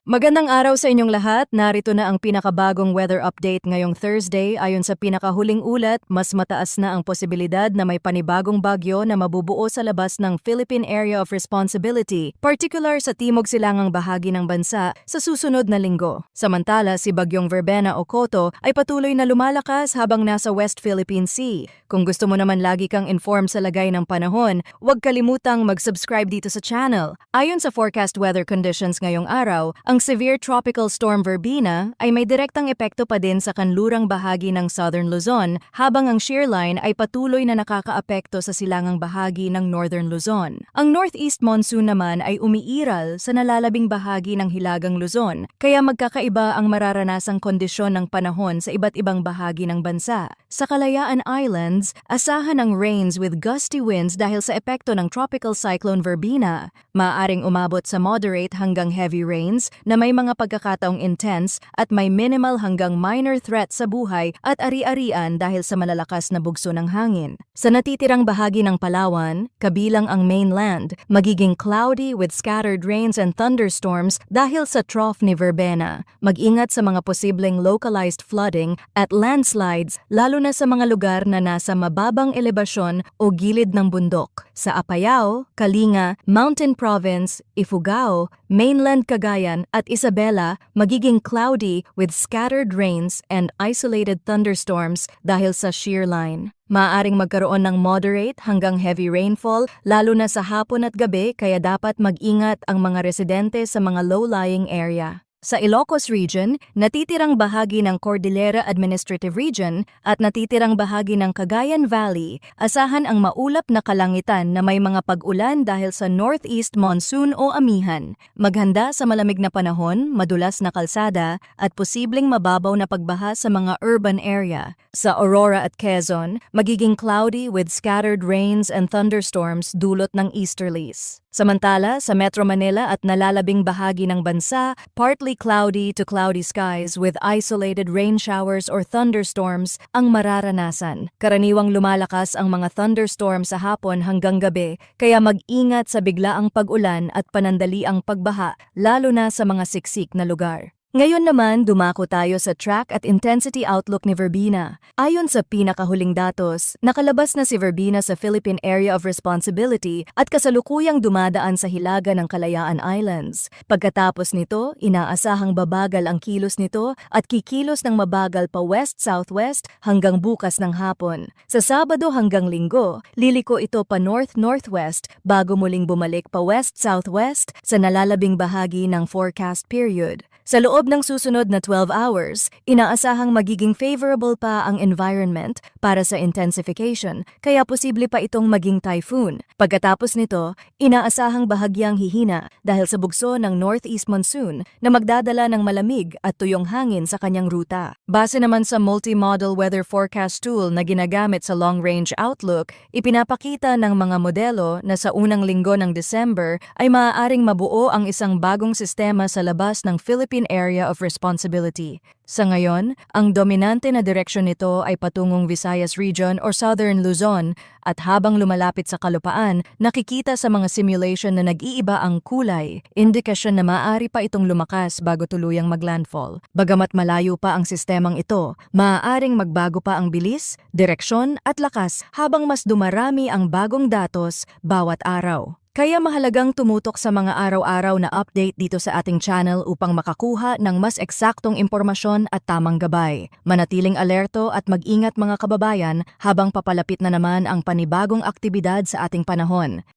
Magandang araw sa inyong lahat. Narito na ang pinakabagong weather update ngayong Thursday. Ayon sa pinakahuling ulat, mas mataas na ang posibilidad na may panibagong bagyo na mabubuo sa labas ng Philippine Area of Responsibility, particular sa timog silangang bahagi ng bansa sa susunod na linggo. Samantala, si Bagyong Verbena o Koto ay patuloy na lumalakas habang nasa West Philippine Sea. Kung gusto mo naman lagi kang informed sa lagay ng panahon, huwag kalimutang mag-subscribe dito sa channel. Ayon sa forecast weather conditions ngayong araw, ang severe tropical storm Verbena ay may direktang epekto pa din sa kanlurang bahagi ng Southern Luzon, habang ang shear line ay patuloy na nakakaapekto sa silangang bahagi ng Northern Luzon. Ang northeast monsoon naman ay umiiral sa nalalabing bahagi ng Hilagang Luzon, kaya magkakaiba ang mararanasang kondisyon ng panahon sa iba't ibang bahagi ng bansa. Sa Kalayaan Islands, asahan ang rains with gusty winds dahil sa epekto ng Tropical Cyclone Verbena. Maaaring umabot sa moderate hanggang heavy rains na may mga pagkakataong intense at may minimal hanggang minor threat sa buhay at ari-arian dahil sa malalakas na bugso ng hangin. Sa natitirang bahagi ng Palawan, kabilang ang mainland, magiging cloudy with scattered rains and thunderstorms dahil sa trough ni Verbena. Mag-ingat sa mga posibleng localized flooding at landslides, lalo na sa mga lugar na nasa mababang elebasyon o gilid ng bundok. Sa Apayao, Kalinga, Mountain Province, Ifugao, mainland Cagayan at Isabela, magiging cloudy with scattered rains and isolated thunderstorms dahil sa shear line. Maaaring magkaroon ng moderate hanggang heavy rainfall lalo na sa hapon at gabi, kaya dapat mag-ingat ang mga residente sa mga low-lying area. Sa Ilocos Region, natitirang bahagi ng Cordillera Administrative Region at natitirang bahagi ng Cagayan Valley, asahan ang maulap na kalangitan na may mga pag-ulan dahil sa northeast monsoon o amihan. Maghanda sa malamig na panahon, madulas na kalsada, at posibleng mababaw na pagbaha sa mga urban area. Sa Aurora at Quezon, magiging cloudy with scattered rains and thunderstorms dulot ng easterlies. Samantala, sa Metro Manila at nalalabing bahagi ng bansa, partly cloudy to cloudy skies with isolated rain showers or thunderstorms ang mararanasan. Karaniwang lumalakas ang mga thunderstorms sa hapon hanggang gabi, kaya mag-ingat sa biglaang pag-ulan at panandaliang pagbaha, lalo na sa mga siksik na lugar. Ngayon naman, dumako tayo sa track at intensity outlook ni Verbena. Ayon sa pinakahuling datos, nakalabas na si Verbena sa Philippine Area of Responsibility at kasalukuyang dumadaan sa hilaga ng Kalayaan Islands. Pagkatapos nito, inaasahang babagal ang kilos nito at kikilos ng mabagal pa west-southwest hanggang bukas ng hapon. Sa Sabado hanggang Linggo, liliko ito pa north-northwest bago muling bumalik pa west-southwest sa nalalabing bahagi ng forecast period. Sa loob ng susunod na 12 hours, inaasahang magiging favorable pa ang environment para sa intensification, kaya posible pa itong maging typhoon. Pagkatapos nito, inaasahang bahagyang hihina dahil sa bugso ng northeast monsoon na magdadala ng malamig at tuyong hangin sa kanyang ruta. Base naman sa multi-model weather forecast tool na ginagamit sa long-range outlook, ipinapakita ng mga modelo na sa unang linggo ng December ay maaaring mabuo ang isang bagong sistema sa labas ng Philippine Area of Responsibility. Sa ngayon, ang dominante na direksyon nito ay patungong Visayas Region or Southern Luzon, at habang lumalapit sa kalupaan, nakikita sa mga simulation na nag-iiba ang kulay, indikasyon na maaari pa itong lumakas bago tuluyang maglandfall. Bagamat malayo pa ang sistemang ito, maaaring magbago pa ang bilis, direksyon at lakas habang mas dumarami ang bagong datos bawat araw. Kaya mahalagang tumutok sa mga araw-araw na update dito sa ating channel upang makakuha ng mas eksaktong impormasyon at tamang gabay. Manatiling alerto at mag-ingat mga kababayan habang papalapit na naman ang panibagong aktibidad sa ating panahon.